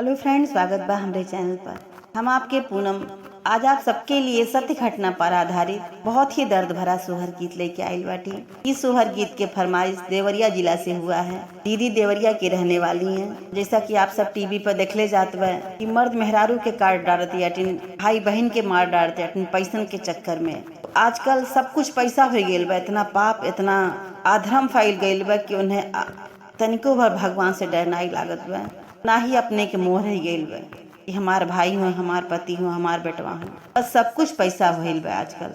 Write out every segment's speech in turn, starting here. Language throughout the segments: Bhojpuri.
हेलो फ्रेंड्स, स्वागत बा हमारे चैनल पर। हम आपके पूनम आज आप सबके लिए सत्य घटना पर आधारित बहुत ही दर्द भरा सोहर गीत लेके आइल बाटी। इस सोहर गीत के फरमाइश देवरिया जिला से हुआ है। दीदी देवरिया की रहने वाली हैं। जैसा कि आप सब टीवी पर देखले जात बा कि मर्द मेहरारू के काट डालती अटिन, भाई बहन के मार डालते अटिन पैसन के चक्कर में। आजकल सब कुछ पैसा हो गयल बा, इतना पाप इतना अधर्म फैल गयल बा कि उन्हें तनिको भर भगवान से डर नहीं लागत बा, ना ही अपने के मोह रह गईल बा कि हमार भाई हो, हमार पति हो, हमार बेटवा हो। बस सब कुछ पैसा भइल बा आजकल।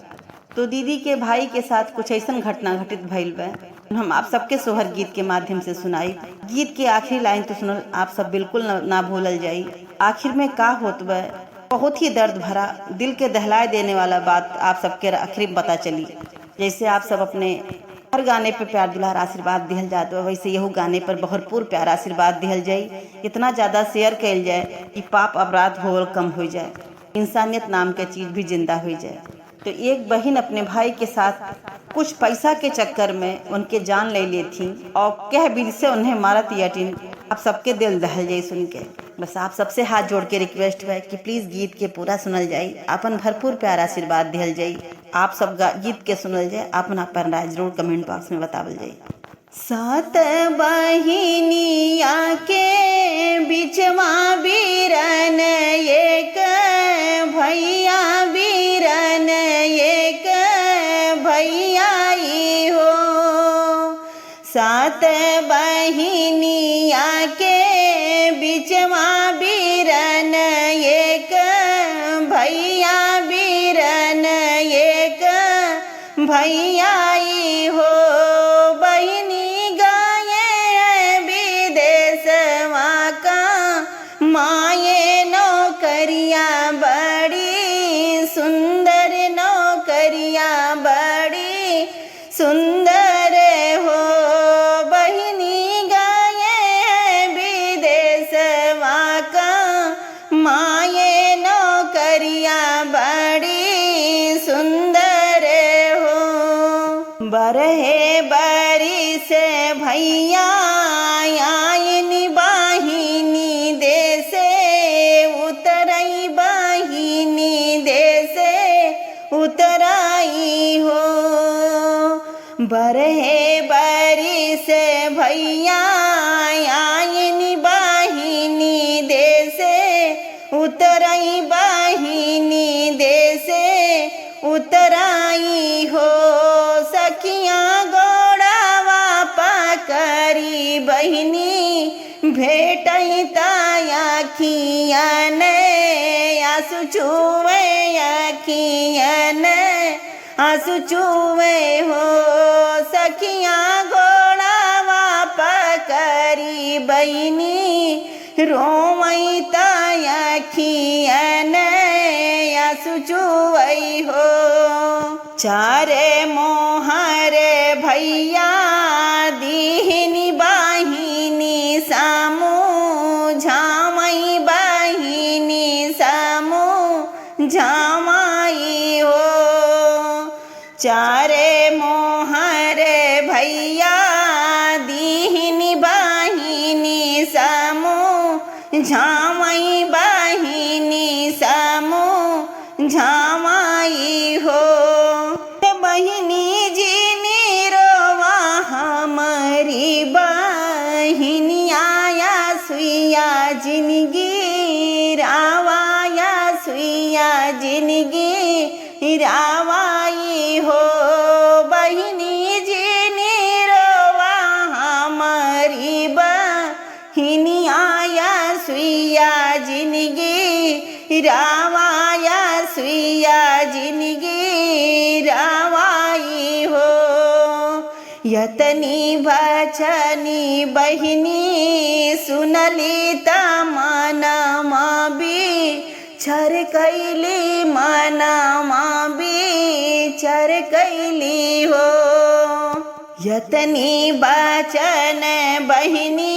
तो दीदी के भाई के साथ कुछ ऐसा घटना घटित भइल बा, हम आप सबके सोहर गीत के माध्यम से सुनाई। गीत के आखिरी लाइन तो सुनल आप सब बिल्कुल ना भूलल जाई। आखिर में का होत बा, बहुत ही दर्द भरा दिल के दहलाए देने वाला बात आप सबके आखिरी में पता चली। जैसे आप सब अपने हर गाने पे प्यार दुलार आशीर्वाद दिहल जात बा, वैसे यहू गाने पर भरपूर प्यार आशीर्वाद दिहल जाई। इतना ज़्यादा शेयर कैल जाए कि पाप अपराध हो कम हो जाए, इंसानियत नाम के चीज़ भी जिंदा हो जाए। तो एक बहन अपने भाई के साथ कुछ पैसा के चक्कर में उनके जान ले ली थी और कह विधि से उन्हें मारत यटिन। आप सबके दिल दहल जाए सुन के। बस आप सबसे हाथ जोड़ के रिक्वेस्ट है कि प्लीज़ गीत के पूरा सुनल जाए, अपन भरपूर प्यार आशीर्वाद दिहल जाए। आप सब गीत के सुनल जाए, अपन अपन राय जरूर कमेंट बॉक्स में बतावल जाए। सात बहिनिया के बिचवा बीरन एक भैया, बीरन एक भैया हो। सात बहिनिया के बिचवा बीरन एक भैया, बीरन एक भैया हो। बहिनी गाये विदेशवा का माये नौकरिया बड़ी सुंदर, नौकरिया बड़ी सुंदर हो। बहिनी गाये विदेशवा का माये नौकरिया बड़ी सुंदर हो। बरहे बरी से भैया आइन बहिनी देसे उतरई, बहिनी देसे उतराई हो। बरहे बरी से भैया आइन बहिनी देसे उतरई, बहिनी देसे उतराई हो। सखियाँ गोड़ावा पकड़ी बहिनी भेटई ताखियन आंसू चुवे, अखियन आंसू चुवे हो। सखियाँ गोड़ावा पकड़ी बहिनी रोवई ताखियन आंसू चुवई हो। चारे मोहरे भैया दीहिनी बहिनी सामू झामई, बहिनी सामू झामाई हो। चारे मोहरे भैया दीहिनी बहिनी सामू झामई, बहिनी सामू झामाई हो। बहिनी जी निरोवा हमारी बहिनी आया सुइया जिंदगी रावाया, सुइया जिंदगी रावाई हो। बहिनी जी निरोवा हमारी बहिनी आया सुइया जिंदगी रावाया, सुइया जिंदगी रावाई हो। यतनी बचनी बहिनी सुनली तमनमा बिछर कैली, मनमा बिछर कैली हो। यतनी बचन बहिनी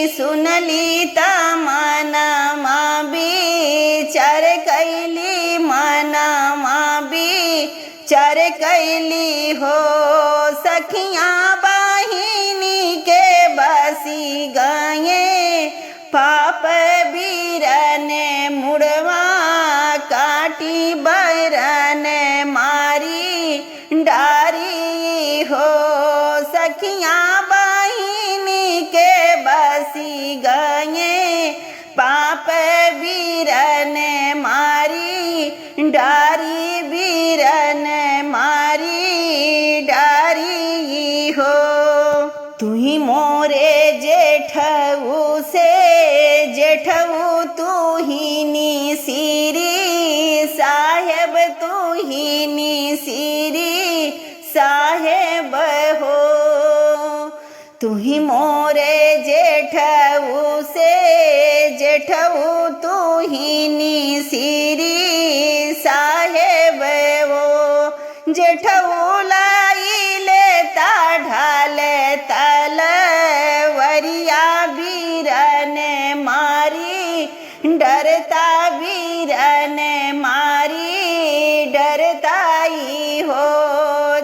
सुनली तमनमा बिछर कैली, मनमा बिछर कैली हो। सखियाँ बहिनी के बसी गए पाप बीरन मुड़वा काटी बैरन मारी डारी हो। सखियाँ बहिनी के बसी गए पाप बीरन मारी डारी बीरन मारी डारी हो। तू ही मोरे जेठऊ से जेठऊ तू ही नी सिरी साहेब तू ही नी सिरी साहेब हो। तू ही मोरे जेठऊ से जेठऊ तू ही नी सिरी साहेब हो। जेठऊ लाई लेता ढाल तलवरिया बीरन मारी डरता बीरन मारी डरताई हो।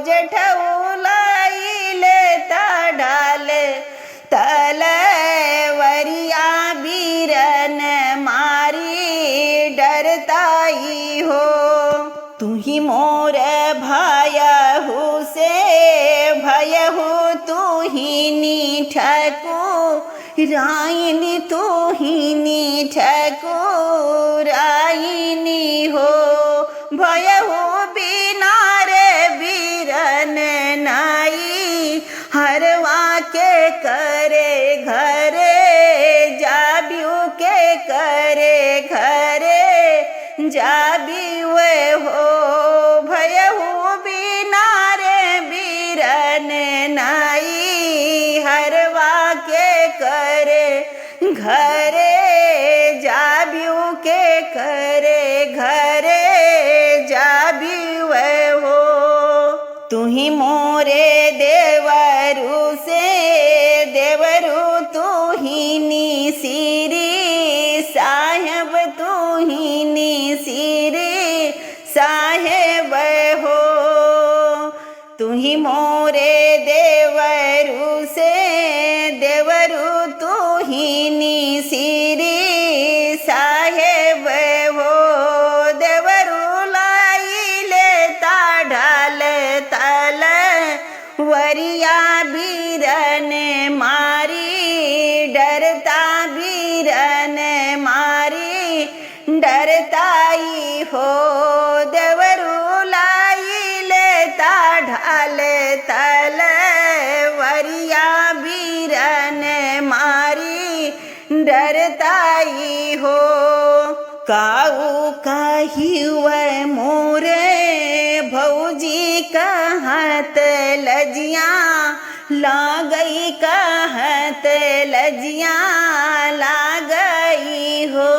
जेठऊ लाई लेता ढाल तलवरिया बीरन मारी डरताई हो। तू ही मोर भयहु से भयहु तू ही नी ठकुराइनी तू ही नी ठकुराइनी हो। भयहु बिना रे बीरन नाई हरवा के करे घरे जाबियू के करे घरे जाबियू हो। भयहु बिना रे बीरन नाई हरवा के करे घरे जाबियू के करे घरे जाबियू हो। तू ही मोरे देवरू से देवरू तू ही नी सिरी साहेब तू ही नी सिरी साहेब हो। तू ही मोरे देवरू से देवरू तू ही नी सिरी साहेब हो। देवरू लाई लेता ढाल तलवरिया बीरन मारी डरता बीरन मारी डरताई हो। देवरू लाई लेता ढाल तलवरिया बीरन मारी डरताई हो। काऊ कहिवे मोरे भौजी कहत लजिया लागई कहत लजिया लागई हो।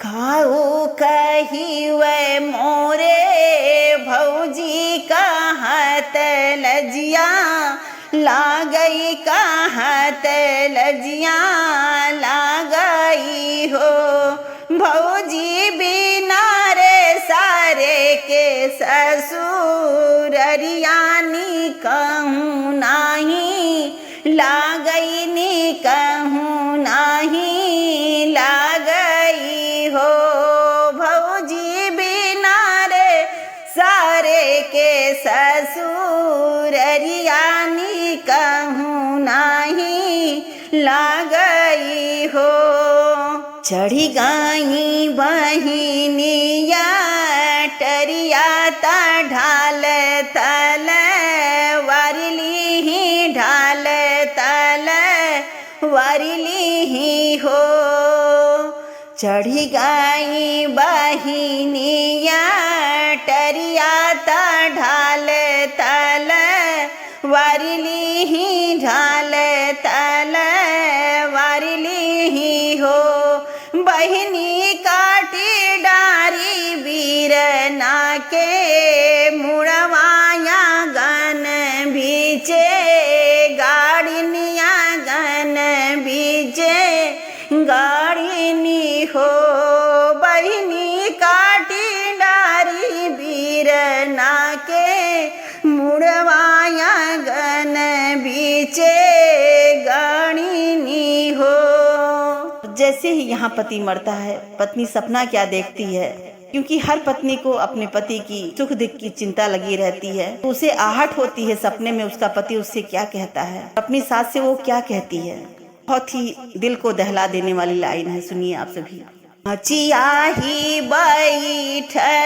काऊ कहिवे मोरे भौजी कहत लजिया लागई कहत लजिया लागई हो। भौजी बिना रे सारे के ससुररियानी कहूँ नाही लागई नी कहूँ नाही लागई हो। भौजी बिना रे सारे के ससुररियानी कहूँ नाही लागई हो। चढ़ी गाई बहिनिया टरिया ता ढाल तल वारिली ही ढाल तल वारिली ही हो। चढ़ी गाई बहिनिया टरिया ता ढाल तल वारिली ही ढाल तल वारिली ही हो। बहिनी काटी डारी बीरना के मुड़वाया गन बीचे गाड़िनिया गन बीचे गाड़िनी हो। बहिनी काटी डारी बीरना के मुड़वाया गन बीचे गाड़िनी हो। जय जैसे ही यहाँ पति मरता है, पत्नी सपना क्या देखती है, क्योंकि हर पत्नी को अपने पति की सुख दुख की चिंता लगी रहती है। तो उसे आहट होती है सपने में उसका पति उससे क्या कहता है, अपनी सास से वो क्या कहती है। बहुत ही दिल को दहला देने वाली लाइन है, सुनिए आप सभी। मचिया ही बैठली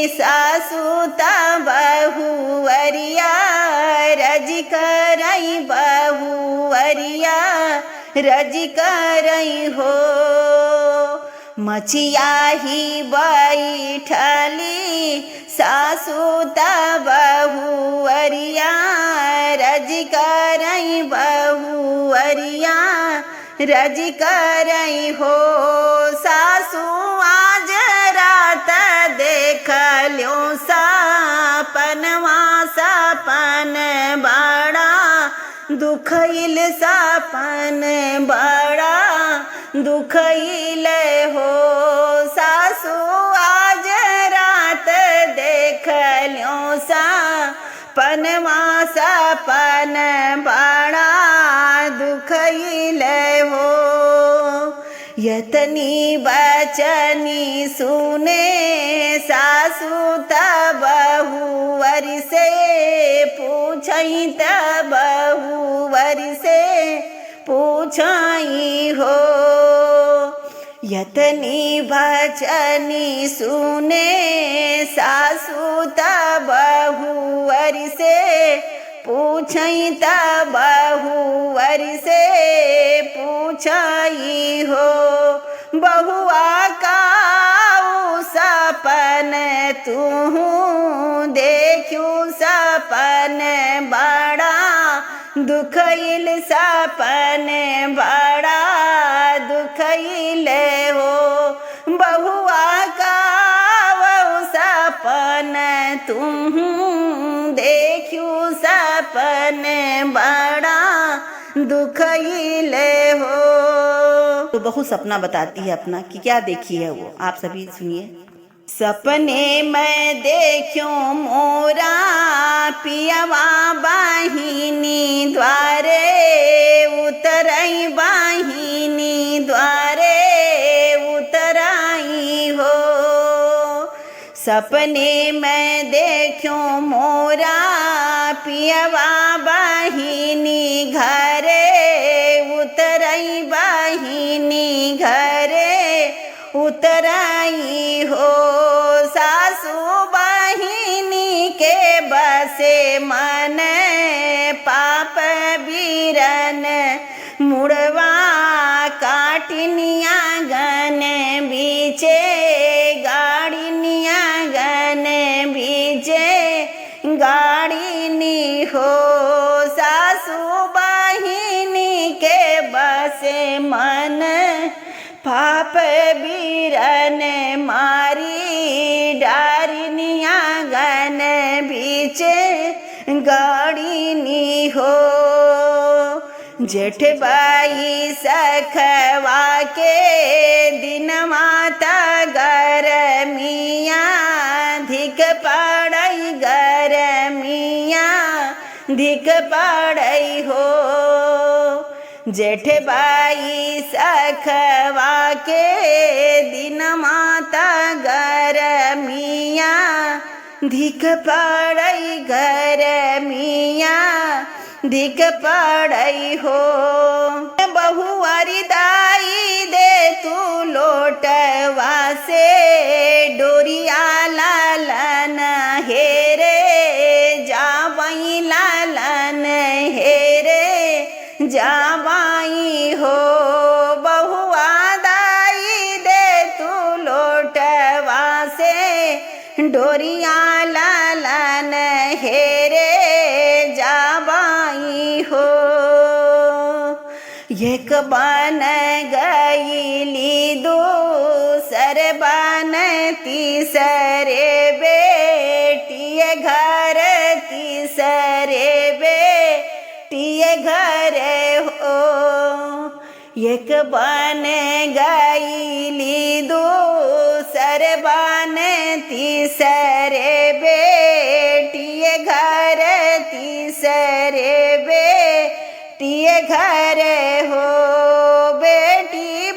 सासुता बहुवरिया, रज करई बहुवरिया, रज करई हो। मचिया ही बैठली सासुता बहुवरिया, रज करई बहुवरिया, रज करई हो। सासू आज रात देख ल्यो सपनवा, सपन बड़ा दुखइल, सपन बड़ा दुखइल हो। सासू आज रात देख ल्यो सपनवा, सपन बड़ा दुखइल हो। यतनी बचनी सुने सासू तब बहुवर से पूछई, तब बहुवर से पूछई हो। यतनी बचनी सुने सासू तब बहुवर से पूछई, तब बहुवर से पूछई हो। बहुआ का सपन तू देखूं, सपन बड़ा दुखइल, सपन बड़ा दुखइल हो। बहुआ का सपन तुम देखूं, सपन बड़ा दुखइल हो। तो बहू सपना बताती है अपना कि क्या देखी है वो, आप सभी सुनिए। सपने में देखूं मोरा पियवा बाहिनी द्वारे, उतरई बाहिनी द्वारे उतराई हो। सपने में देखूं मोरा पियवा बाहिनी घरे, उतरई बाहिनी घरे उतराई हो। सासू बाहिनी के बसे मन, पाप बीरन मुड़वा काटिनिया गन बीचे, गाड़िनिया गन बीचे गाड़िनी हो। सासू बाहिनी के बसे मन, पाप बीरन मारी डारिनिया गन बीचे गाड़िनी हो। जेठ बाई सखवा के दिन माता गरमिया, धिक पड़ई गरमिया, धिक पड़ई हो। जेठ बाई सखवा के दिन माता गरमिया, धिक पड़ई गरमिया, धिक पड़ई हो। बहुआरी दाई दे तू लोटवा से, डोरिया लालन हेरे जावई, लालन हेरे जावाई हो। बहुआ दाई दे तू लोटवा से, डोरिया लालन हेरे जावाई हो। एक बन गईली दूसर बन तीसरे बेटी घर, तीसरे बेटी घर हो। एक बन गईली दूसर बन तीसरे बेटी घर, तीसरे बेटी घर हो। बेटी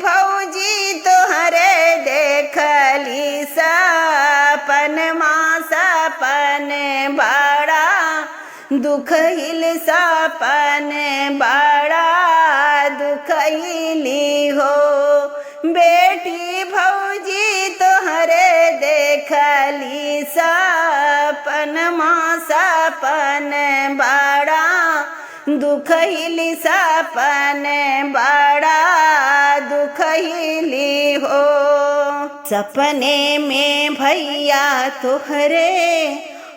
सपन बड़ा दुखैली हो। बेटी भौजी तोहरे देखली सपन माँ सपन बड़ा दुखैली सपन बड़ा दुखैली हो। सपने में भैया तोहरे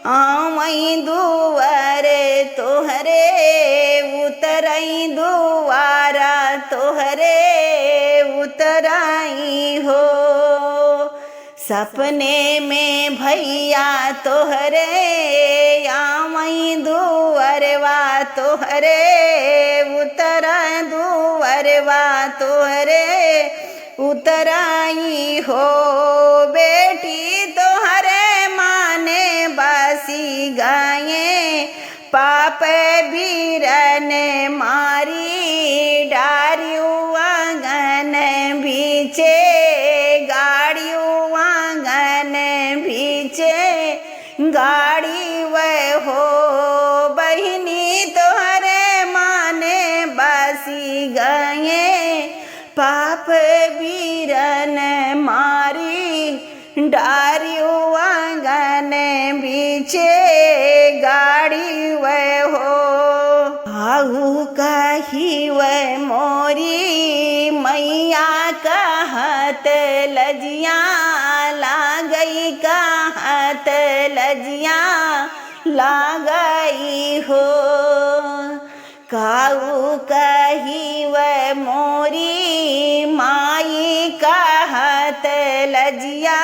आवई दुआरे तोहरे उतरई दुआरा तोहरे उतराई हो। सपने में भैया तोहरे आवई दुअरवा तोहरे उतर दुअरवा तोहरे उतराई हो। बेटी तोहरे माने बसी गाये पाप बीरन मारी डारियू आंगन बीचे गाड़ियू आंगन बीचे गाड़ी वह हो। बहिनी तोहरे माने बसी गए पाप बीरन मारी डारियू आंगन बीचे गाड़ी वह हो। आऊ कही वह मोरी मैया कहत लजिया लागई कहत लजिया लागई हो। काऊ कही वह मोरी माई कहत लजिया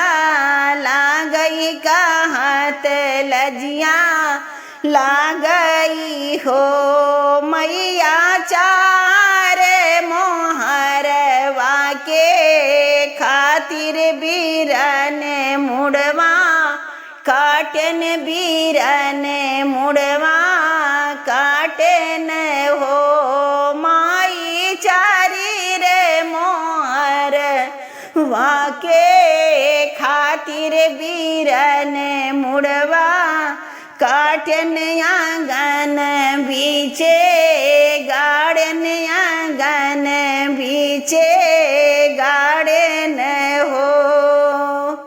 लागई कहत लजिया लागई हो। मैया चार मोहरवा के खातिर बीरन मुड़वा काटन बीरन मुड़वा काटन हो। माई चारी रे मोहर वाके खातिर बीरन मुड़वा काटन आंगन बीचे गाड़न आंगन बीचे गाड़न हो।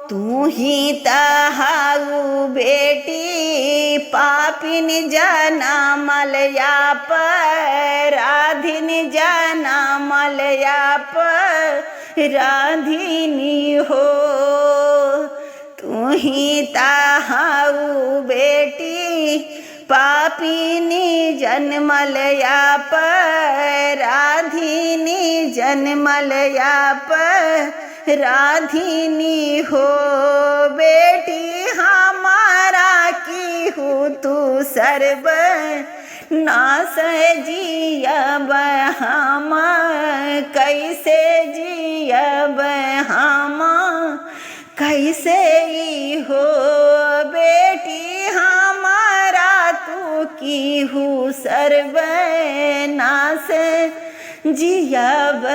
तू ही तहाऊ बेटी पापिन जना मलया पर राधिन जना मलया पर राधिनी हो। तू ही तहाऊ बेटी पापिनी जन्मलया पर राधिनी जन्मलया पर राधिनी हो। बेटी हमारा की हूँ तू सर्व नास जियब हम कैसे जियब हम कैसे ही हो। बेटी हमारा तू की हूँ सर्व नास जियब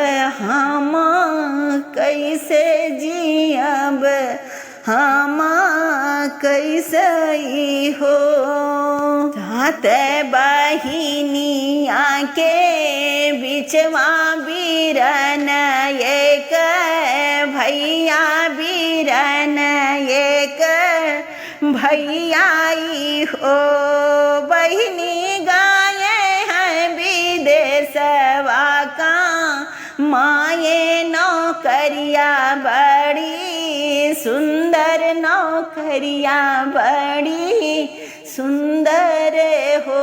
हम कैसे जियब हम कैसे ही हो। जात बहिनिया के बिचवा बीरन एक भैया बीरन एक भैया हो। बहिनी गाये हैं विदेशवा का माये नौकरिया बड़ी सुंदर नौकरिया बड़ी सुंदर हो।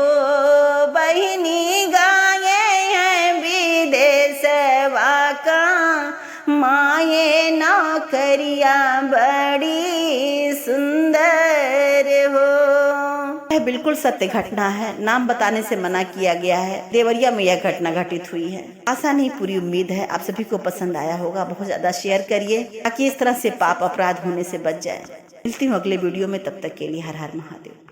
बहिनी गाये हैं विदेशवा का माये नौकरिया बड़ी सुंदर हो। यह बिल्कुल सत्य घटना है, नाम बताने से मना किया गया है। देवरिया में यह घटना घटित हुई है। आशा नहीं पूरी उम्मीद है आप सभी को पसंद आया होगा। बहुत ज्यादा शेयर करिए ताकि इस तरह से पाप अपराध होने से बच जाए। मिलती हूँ अगले वीडियो में, तब तक के लिए हर हर महादेव।